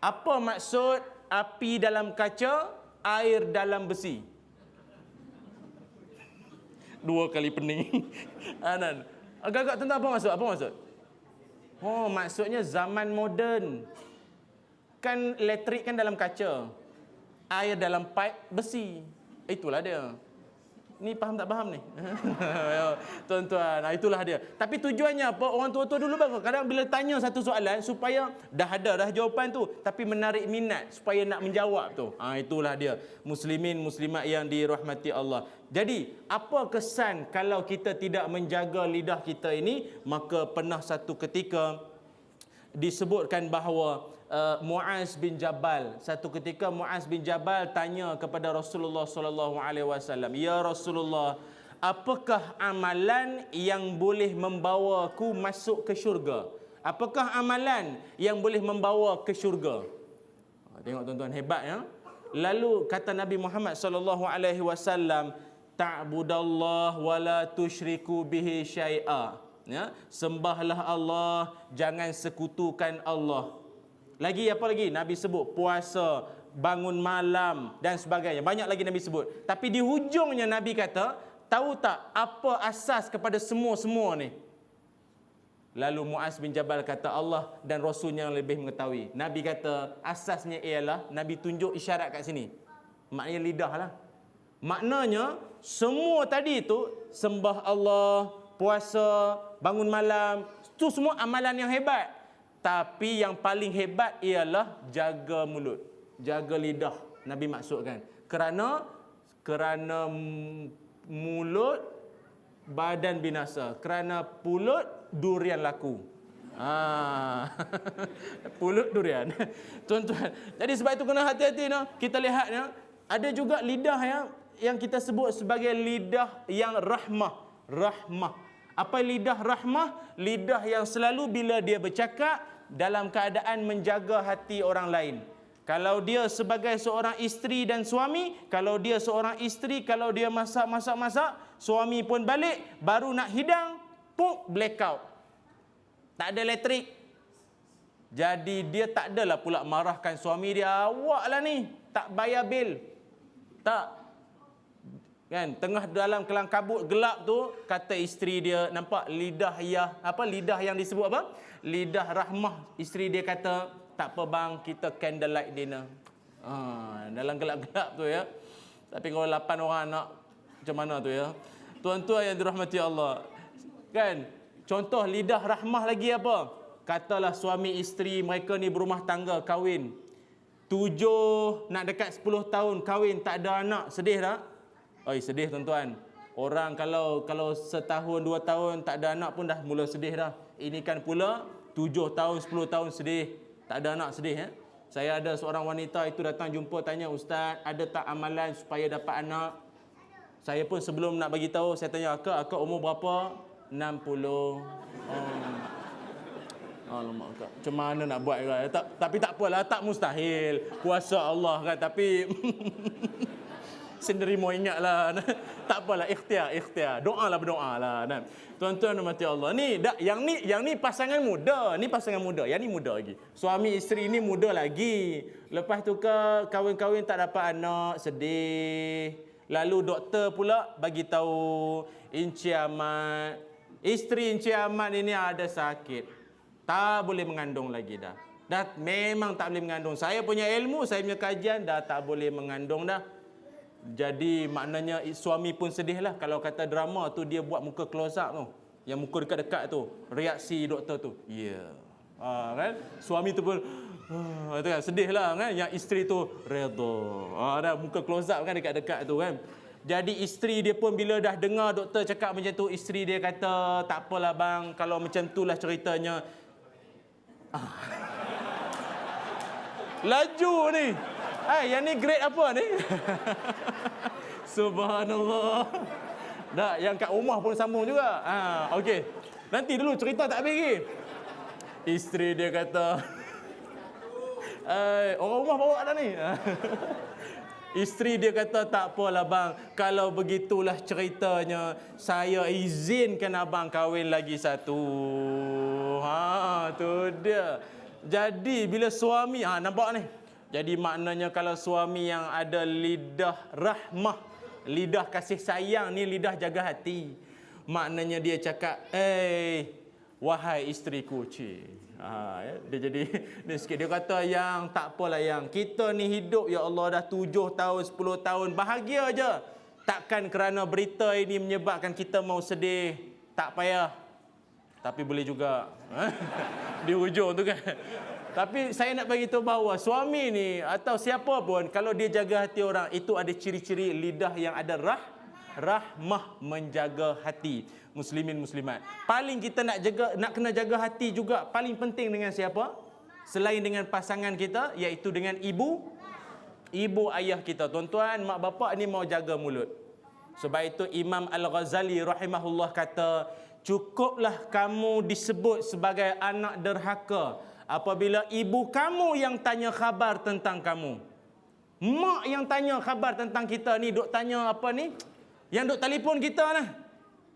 Apa maksud api dalam kaca, air dalam besi? Dua kali pening. Agak-agak tentang apa maksud? Apa maksud? Maksudnya zaman moden. Kan elektrik kan dalam kaca. Air dalam pipe besi. Itulah dia. Ni faham tak faham ni? Tuan-tuan, itulah dia. Tapi tujuannya apa? Orang tua-tua dulu bagus. Kadang bila tanya satu soalan supaya dah ada jawapan tu, tapi menarik minat supaya nak menjawab tu. Itulah dia. Muslimin, muslimat yang dirahmati Allah. Jadi, apa kesan kalau kita tidak menjaga lidah kita ini? Maka pernah satu ketika disebutkan bahawa Muaz bin Jabal, satu ketika Muaz bin Jabal tanya kepada Rasulullah sallallahu alaihi wasallam, "Ya Rasulullah, apakah amalan yang boleh membawaku masuk ke syurga? Apakah amalan yang boleh membawa ke syurga?" Tengok tuan-tuan, hebat ya. Lalu kata Nabi Muhammad sallallahu alaihi wasallam, "Ta'budallah wa la tusyriku bihi syai'a." Ya, sembahlah Allah, jangan sekutukan Allah. Lagi apa lagi? Nabi sebut puasa, bangun malam dan sebagainya. Banyak lagi Nabi sebut. Tapi di hujungnya Nabi kata, tahu tak apa asas kepada semua-semua ni? Lalu Muaz bin Jabal kata, Allah dan Rasulnya yang lebih mengetahui. Nabi kata asasnya ialah, Nabi tunjuk isyarat kat sini. Maknanya lidah lah. Maknanya semua tadi itu, sembah Allah, puasa, bangun malam, itu semua amalan yang hebat. Tapi yang paling hebat ialah jaga mulut, jaga lidah. Nabi maksudkan. Kerana mulut badan binasa, kerana pulut durian laku. Pulut durian. Tuan-tuan, jadi sebab itu kena hati-hati no. Kita lihat no, ada juga lidah yang kita sebut sebagai lidah yang rahmah. Apa lidah rahmah? Lidah yang selalu bila dia bercakap dalam keadaan menjaga hati orang lain. Kalau dia sebagai seorang isteri dan suami, kalau dia seorang isteri, kalau dia masak, suami pun balik, baru nak hidang, blackout. Tak ada elektrik. Jadi dia tak adalah pula marahkan suami dia, awak lah ni, tak bayar bil. Tak. Kan, tengah dalam kelang kabut gelap tu, kata isteri dia, nampak lidah yang disebut apa? Lidah rahmah. Isteri dia kata, tak apa bang, kita candlelight dinner. Dalam gelap-gelap tu ya. Tapi kalau 8 orang anak, macam mana tu ya? Tuan-tuan yang dirahmati Allah. Kan, contoh lidah rahmah lagi apa? Katalah suami isteri mereka ni berumah tangga, kahwin. 7 nak dekat 10 tahun kahwin, tak ada anak, sedih tak? Sedih tuan-tuan. Orang kalau setahun 2 tahun tak ada anak pun dah mula sedih dah. Ini kan pula 7 tahun 10 tahun sedih, tak ada anak, sedih ya. Saya ada seorang wanita itu datang jumpa, tanya, Ustaz, ada tak amalan supaya dapat anak? Saya pun sebelum nak bagi tahu, saya tanya, akak umur berapa? 60. Alamak akak, macam mana nak buat kan? Tapi tak apalah, tak mustahil. Kuasa Allah kan, tapi sendiri mau ingatlah. Tak apalah, ikhtiar. Berdoa lah. Tuan-tuan dan mati Allah. Yang ni pasangan muda. Yang ni muda lagi. Suami isteri ni muda lagi. Lepas tu kahwin-kahwin tak dapat anak, sedih. Lalu doktor pula bagi tahu, Encik Ahmad, isteri Encik Ahmad ini ada sakit. Tak boleh mengandung lagi dah. Dah memang tak boleh mengandung. Saya punya ilmu, saya punya kajian, dah tak boleh mengandung dah. Jadi maknanya suami pun sedih lah. Kalau kata drama tu dia buat muka close up tu, yang muka dekat-dekat tu, reaksi doktor tu, kan? Suami tu pun sedih lah kan. Yang isteri tu redha, dah muka close up kan, dekat-dekat tu kan. Jadi isteri dia pun bila dah dengar doktor cakap macam tu, isteri dia kata, tak apalah bang, kalau macam tu lah ceritanya. Laju ni. Yang ni grade apa ni? Subhanallah. Dah, yang kat rumah pun sambung juga. Okey. Nanti dulu cerita tak habis lagi. Isteri dia kata, orang rumah bawa dah ni. Isteri dia kata, tak apalah bang, kalau begitulah ceritanya, saya izinkan abang kahwin lagi satu. Tu dia. Jadi bila suami, nampak ni. Jadi maknanya kalau suami yang ada lidah rahmah, lidah kasih sayang ni, lidah jaga hati. Maknanya dia cakap, wahai isteriku, dia jadi dia sikit, dia kata, yang tak apalah yang kita ni hidup ya Allah dah 7 tahun 10 tahun bahagia je. Takkan kerana berita ini menyebabkan kita mau sedih. Tak payah. Tapi boleh juga. Di hujung tu kan. Tapi saya nak bagi tahu bahawa suami ni atau siapa pun, kalau dia jaga hati orang, itu ada ciri-ciri lidah yang ada rahmah, menjaga hati. Muslimin muslimat, paling kita nak kena jaga hati juga, paling penting dengan siapa? Selain dengan pasangan kita, iaitu dengan ibu ayah kita. Tuan-tuan, mak bapak ni mau jaga mulut. Sebab itu Imam Al-Ghazali rahimahullah kata, cukuplah kamu disebut sebagai anak derhaka apabila ibu kamu yang tanya khabar tentang kamu. Mak yang tanya khabar tentang kita ni, duk tanya apa ni? Yang duk telefon kita lah.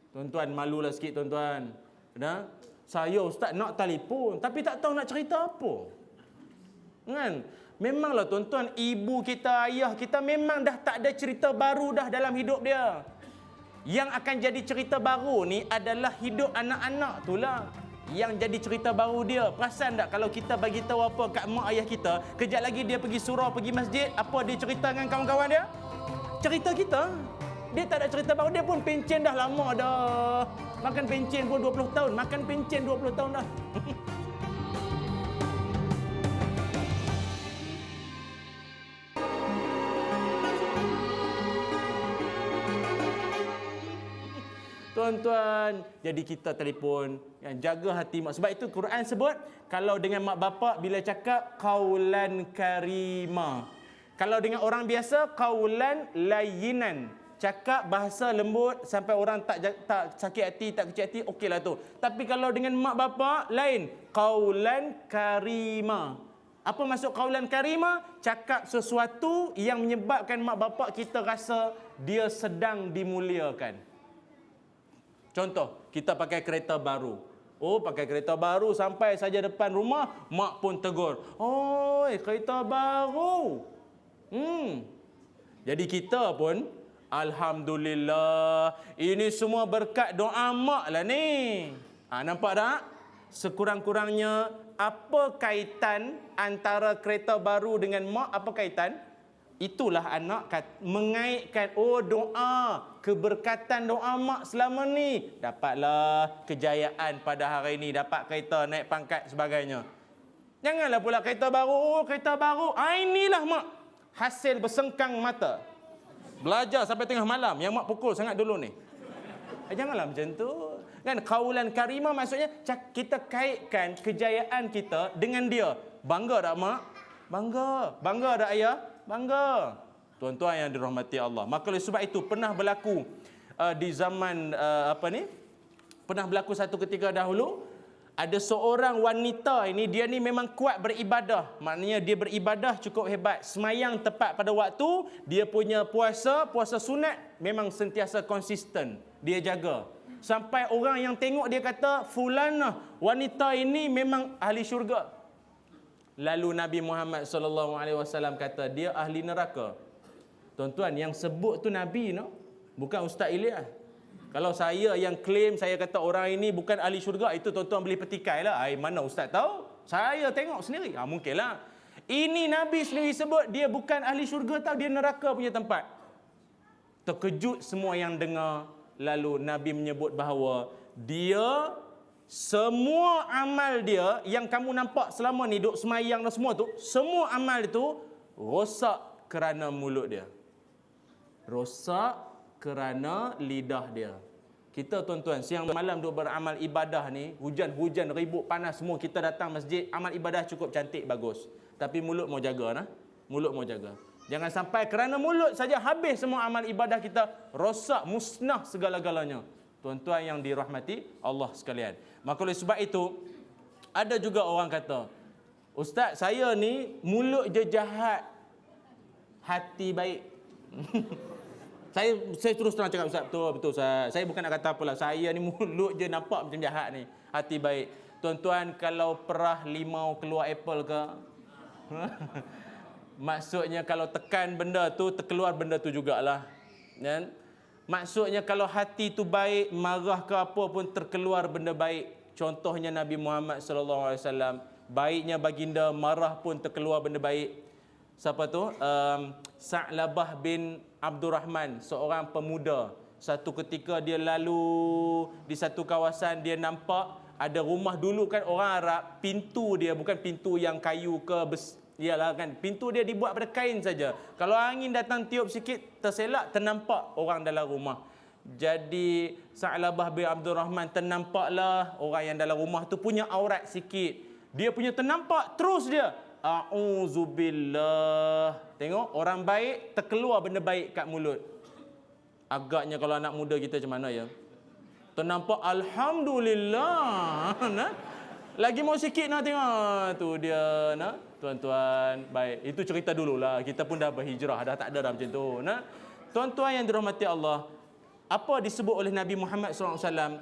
Tuan-tuan, malulah sikit tuan-tuan. Nah, saya ustaz nak telefon tapi tak tahu nak cerita apa. Kan? Memanglah tuan-tuan, ibu kita, ayah kita memang dah tak ada cerita baru dah dalam hidup dia. Yang akan jadi cerita baru ni adalah hidup anak-anak itulah. Yang jadi cerita baru dia. Perasan tak kalau kita bagi tahu apa kat mak ayah kita, kejap lagi dia pergi surau, pergi masjid, apa dia cerita dengan kawan-kawan dia? Cerita kita. Dia tak ada cerita baru, dia pun pencen dah lama dah. Makan pencen pun 20 tahun, makan pencen 20 tahun dah. Tuan-tuan, jadi kita telefon, jaga hati mak. Sebab itu Quran sebut, kalau dengan mak bapak bila cakap qaulan karima. Kalau dengan orang biasa qaulan layyinan. Cakap bahasa lembut sampai orang tak sakit hati, tak kecil hati, okeylah tu. Tapi kalau dengan mak bapak lain, qaulan karima. Apa maksud qaulan karima? Cakap sesuatu yang menyebabkan mak bapak kita rasa dia sedang dimuliakan. Contoh, kita pakai kereta baru. Oh, pakai kereta baru sampai saja depan rumah, mak pun tegur. Oh, kereta baru. Jadi kita pun, alhamdulillah, ini semua berkat doa mak lah ni. Nampak tak? Sekurang-kurangnya, apa kaitan antara kereta baru dengan mak? Apa kaitan? Itulah anak mengaitkan, oh doa, keberkatan doa mak selama ni. Dapatlah kejayaan pada hari ini, dapat kereta, naik pangkat sebagainya. Janganlah pula kereta baru, oh kereta baru. Inilah mak, hasil bersengkang mata. Belajar sampai tengah malam, yang mak pukul sangat dulu ni. Janganlah macam tu. Kan qaulan karimah maksudnya kita kaitkan kejayaan kita dengan dia. Bangga tak mak? Bangga. Bangga tak ayah? Bangga. Tuan-tuan yang dirahmati Allah. Maka oleh sebab itu pernah berlaku di zaman pernah berlaku satu ketika dahulu, ada seorang wanita ini, dia ni memang kuat beribadah. Maknanya dia beribadah cukup hebat. Semayang tepat pada waktu, dia punya puasa sunat memang sentiasa konsisten. Dia jaga. Sampai orang yang tengok dia kata, fulanah, wanita ini memang ahli syurga. Lalu Nabi Muhammad SAW kata, dia ahli neraka. Tuan-tuan, yang sebut tu Nabi, no? Bukan Ustaz Ilyas. Kalau saya yang claim, saya kata orang ini bukan ahli syurga, itu tuan-tuan boleh petikai lah. Mana Ustaz tahu? Saya tengok sendiri. Mungkinlah. Ini Nabi sendiri sebut, dia bukan ahli syurga tau, dia neraka punya tempat. Terkejut semua yang dengar. Lalu Nabi menyebut bahawa dia, semua amal dia yang kamu nampak selama ni duk semayang dan semua tu, semua amal itu rosak kerana mulut dia. Rosak kerana lidah dia. Kita tuan-tuan, siang malam duk beramal ibadah ni, hujan-hujan, ribut, panas semua, kita datang masjid, amal ibadah cukup cantik, bagus. Tapi mulut mau jaga, nah. Mulut mau jaga. Jangan sampai kerana mulut saja habis semua amal ibadah kita, rosak, musnah segala-galanya. Tuan-tuan yang dirahmati Allah sekalian. Maka oleh sebab itu, ada juga orang kata, Ustaz, saya ni mulut je jahat, hati baik. Saya terus terang cakap, Ustaz, betul Ustaz. Saya bukan nak kata apalah, saya ni mulut je nampak macam jahat ni, hati baik. Tuan-tuan, kalau perah limau keluar apple ke? Maksudnya kalau tekan benda tu, terkeluar benda tu jugalah. Dan maksudnya kalau hati tu baik, marah ke apa pun terkeluar benda baik. Contohnya Nabi Muhammad SAW, baiknya baginda, marah pun terkeluar benda baik. Siapa tu? Sa'labah bin Abdurrahman, seorang pemuda. Satu ketika dia lalu di satu kawasan, dia nampak ada rumah dulu kan orang Arab, pintu dia bukan pintu yang kayu ke iyalah kan, pintu dia dibuat pada kain saja. Kalau angin datang tiup sikit, terselak, ternampak orang dalam rumah. Jadi Sa'labah bin Abdurrahman ternampaklah orang yang dalam rumah tu punya aurat sikit. Dia punya ternampak, terus dia A'udzubillah. Tengok, orang baik terkeluar benda baik kat mulut. Agaknya kalau anak muda kita macam mana ya? Ternampak alhamdulillah. Nah, lagi mau sikit nak tengok tu dia, nah. Tuan-tuan, baik. Itu cerita dululah. Kita pun dah berhijrah, dah tak ada dah macam tu. Nah, tuan-tuan yang dirahmati Allah, apa disebut oleh Nabi Muhammad SAW?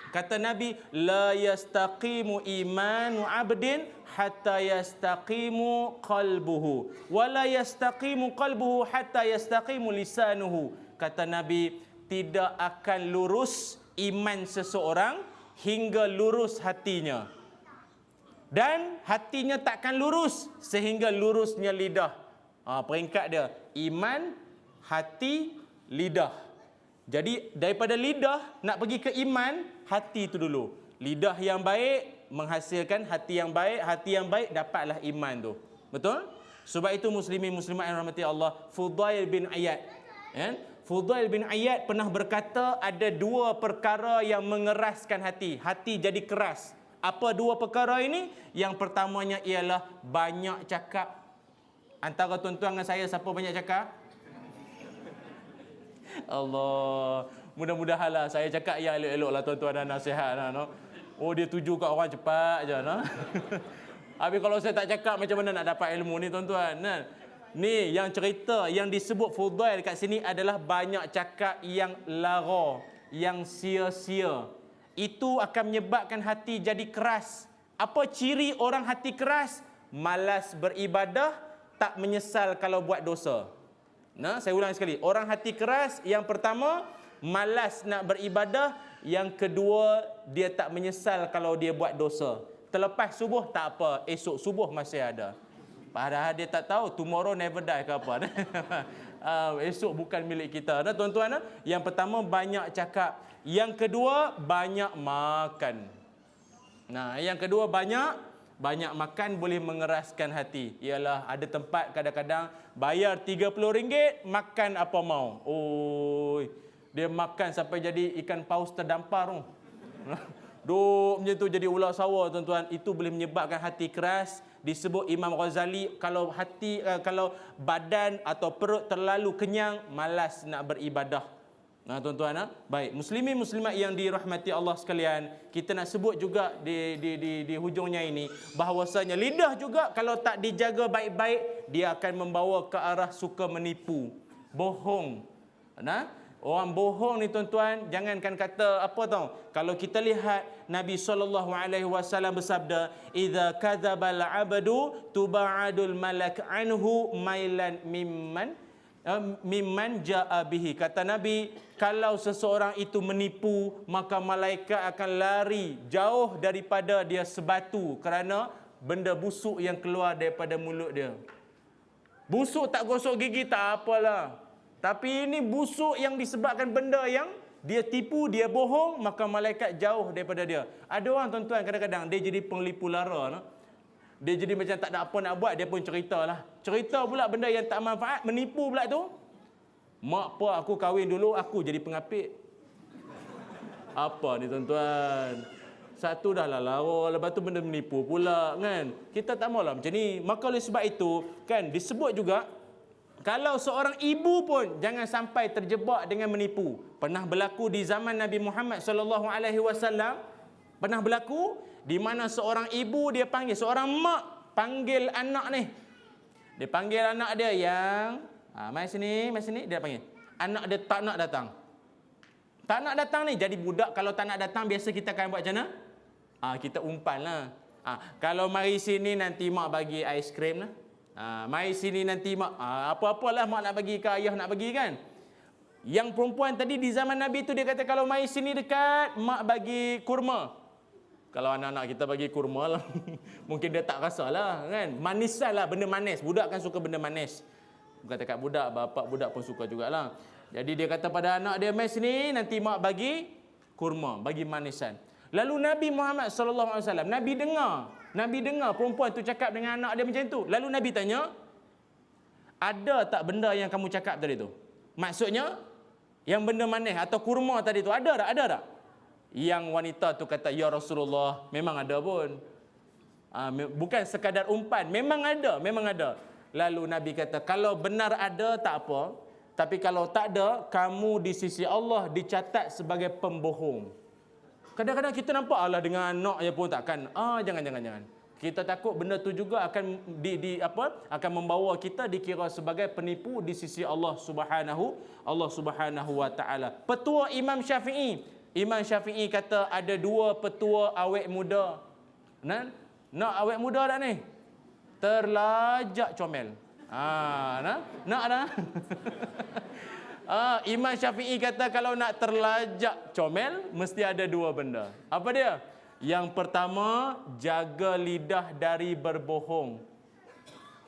Kata Nabi, la yastaqimu imanu abdin hatta yastaqimu qalbuhu wa la yastaqimu qalbuhu hatta yastaqimu lisanuhu. Kata Nabi, tidak akan lurus iman seseorang hingga lurus hatinya. Dan hatinya takkan lurus sehingga lurusnya lidah. Peringkat dia, iman, hati, lidah. Jadi daripada lidah nak pergi ke iman, hati itu dulu. Lidah yang baik menghasilkan hati yang baik dapatlah iman tu. Betul? Sebab itu muslimin muslimat yang rahmati Allah, Fudail bin Iyad, Fudail bin Iyad pernah berkata ada dua perkara yang mengeraskan hati. Hati jadi keras. Apa dua perkara ini? Yang pertamanya ialah banyak cakap. Antara tuan-tuan dengan saya, siapa banyak cakap? Allah, mudah-mudahanlah saya cakap yang elok-elok lah tuan-tuan dan nasihat lah, no? Oh, dia tuju kat orang cepat je, no? Habis kalau saya tak cakap, macam mana nak dapat ilmu ni tuan-tuan, no? Ni yang cerita yang disebut Fudail kat sini adalah banyak cakap yang lara, yang sia-sia. Itu akan menyebabkan hati jadi keras. Apa ciri orang hati keras? Malas beribadah, tak menyesal kalau buat dosa. Nah, saya ulang sekali. Orang hati keras, yang pertama, malas nak beribadah. Yang kedua, dia tak menyesal kalau dia buat dosa. Terlepas subuh, tak apa. Esok subuh masih ada. Padahal dia tak tahu, tomorrow never die ke apa. Esok bukan milik kita. Nah, tuan-tuan, yang pertama, banyak cakap. Yang kedua, banyak makan. Nah, yang kedua, banyak makan boleh mengeraskan hati. Ialah ada tempat kadang-kadang bayar RM30, makan apa mau. Oi, dia makan sampai jadi ikan paus terdampar tu. Duk macam tu jadi ular sawah tuan-tuan. Itu boleh menyebabkan hati keras. Disebut Imam Ghazali, kalau badan atau perut terlalu kenyang, malas nak beribadah. Nah, tuan-tuan, baik, muslimin muslimat yang dirahmati Allah sekalian, kita nak sebut juga di hujungnya ini bahawasanya lidah juga kalau tak dijaga baik-baik, dia akan membawa ke arah suka menipu, bohong. Nah, orang bohong ni tuan-tuan, jangankan kata apa tau. Kalau kita lihat Nabi SAW bersabda, "Idza kadzabal 'abdu tuba'adul malak anhu mailan mimman ja'a bihi." Kata Nabi, kalau seseorang itu menipu, maka malaikat akan lari jauh daripada dia sebatu kerana benda busuk yang keluar daripada mulut dia. Busuk tak gosok gigi tak apalah. Tapi ini busuk yang disebabkan benda yang dia tipu, dia bohong, maka malaikat jauh daripada dia. Ada orang tuan-tuan kadang-kadang dia jadi penglipu lara, no? Dia jadi macam tak ada apa nak buat, dia pun ceritalah. Cerita pula benda yang tak manfaat, menipu pula tu. Mak pak aku kahwin dulu, aku jadi pengapit. Apa ni tuan-tuan? Satu dah lah lara, lepas tu benda menipu pula, kan? Kita tak maulah macam ni. Maka oleh sebab itu, kan, disebut juga, kalau seorang ibu pun jangan sampai terjebak dengan menipu. Pernah berlaku di zaman Nabi Muhammad SAW. Pernah berlaku di mana seorang ibu dia panggil, seorang mak panggil anak ni. Dia panggil anak dia yang mai sini, dia panggil. Anak dia tak nak datang. Tak nak datang ni, jadi budak kalau tak nak datang biasa kita akan buat macam mana? Kita umpan lah. Kalau mari sini nanti mak bagi aiskrim lah. Mari sini nanti mak, apa-apalah mak nak bagi ke ayah nak bagi, kan. Yang perempuan tadi di zaman Nabi tu dia kata kalau mari sini dekat, mak bagi kurma. Kalau anak-anak kita bagi kurma lah, mungkin dia tak rasa lah, kan. Manisan lah, benda manis. Budak kan suka benda manis. Bukan dekat budak, bapak budak pun suka jugalah. Jadi dia kata pada anak dia, mari sini nanti mak bagi kurma, bagi manisan. Lalu Nabi Muhammad SAW, Nabi dengar perempuan tu cakap dengan anak dia macam tu. Lalu Nabi tanya, ada tak benda yang kamu cakap tadi tu? Maksudnya, yang benda manis atau kurma tadi tu, ada tak? Yang wanita tu kata, ya Rasulullah, memang ada pun. Bukan sekadar umpan, memang ada. Lalu Nabi kata, kalau benar ada tak apa, tapi kalau tak ada, kamu di sisi Allah dicatat sebagai pembohong. Kadang-kadang kita nampak Allah dengan anak je pun takkan. Jangan. Kita takut benda tu juga akan akan membawa kita dikira sebagai penipu di sisi Allah Subhanahu wa taala. Petua Imam Syafi'i. Imam Syafi'i kata ada 2 petua awet muda. Nak awet muda tak ni? Terlajak comel. Nak dah. Imam Syafi'i kata kalau nak terlajak comel mesti ada 2 benda. Apa dia? Yang pertama, jaga lidah dari berbohong.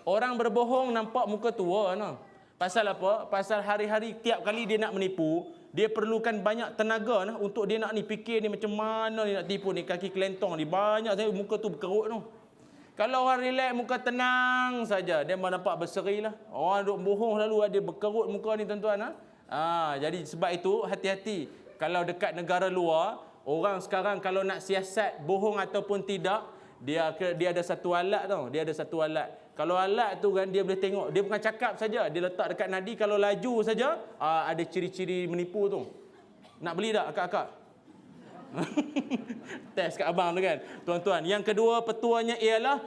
Orang berbohong nampak muka tua no. Pasal apa? Pasal hari-hari tiap kali dia nak menipu, dia perlukan banyak tenaga nah untuk dia nak ni fikir ni macam mana ni nak tipu ni, kaki kelentong ni banyak saya muka tu berkerut tu. Kalau orang relax muka tenang saja, dia memang nampak berseri lah. Orang duk bohong selalu ada berkerut muka ni tuan-tuan jadi sebab itu hati-hati. Kalau dekat negara luar, orang sekarang kalau nak siasat bohong ataupun tidak, dia ada satu alat tau. Dia ada satu alat. Kalau alat tu kan dia boleh tengok, dia bukan cakap saja, dia letak dekat nadi, kalau laju saja ada ciri-ciri menipu tu. Nak beli tak akak-akak? Test kat abang tu kan. Tuan-tuan, yang kedua petuanya ialah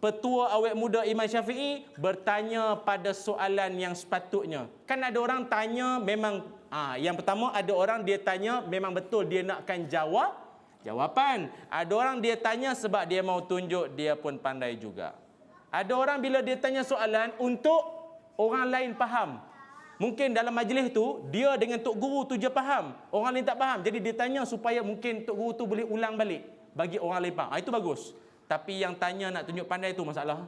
petua awet muda Imam Syafi'i bertanya pada soalan yang sepatutnya. Kan ada orang tanya memang yang pertama ada orang dia tanya memang betul dia nakkan jawapan. Ada orang dia tanya sebab dia mau tunjuk dia pun pandai juga. Ada orang bila dia tanya soalan untuk orang lain faham. Mungkin dalam majlis tu dia dengan tok guru tu je faham, orang lain tak faham. Jadi dia tanya supaya mungkin tok guru tu boleh ulang balik bagi orang lain faham. Itu bagus. Tapi yang tanya nak tunjuk pandai tu masalah.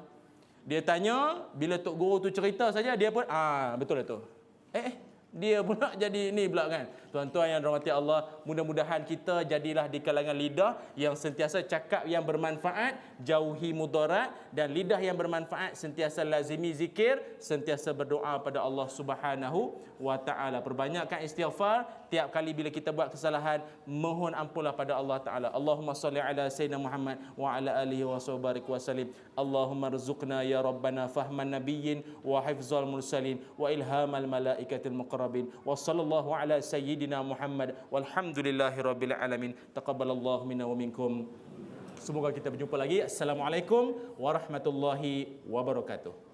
Dia tanya bila tok guru tu cerita saja dia pun betul itu. Dia pula jadi ni pula kan. Tuan-tuan yang dirahmati Allah, mudah-mudahan kita jadilah di kalangan lidah yang sentiasa cakap yang bermanfaat, jauhi mudarat, dan lidah yang bermanfaat sentiasa lazimi zikir, sentiasa berdoa pada Allah Subhanahu wa taala. Perbanyakkan istighfar tiap kali bila kita buat kesalahan, mohon ampunlah pada Allah taala. Allahumma salli ala sayyidina Muhammad wa ala alihi wa sahbihi wa sallim. Allahumma rzuqna ya rabbana fahman nabiyyin wa hifzal mursalin wa ilhamal malaikatil muqarrabin wa sallallahu ala sayyidina Muhammad walhamdulillahi rabbil alamin. Taqabbalallahu minna wa minkum. Semoga kita berjumpa lagi. Assalamualaikum warahmatullahi wabarakatuh.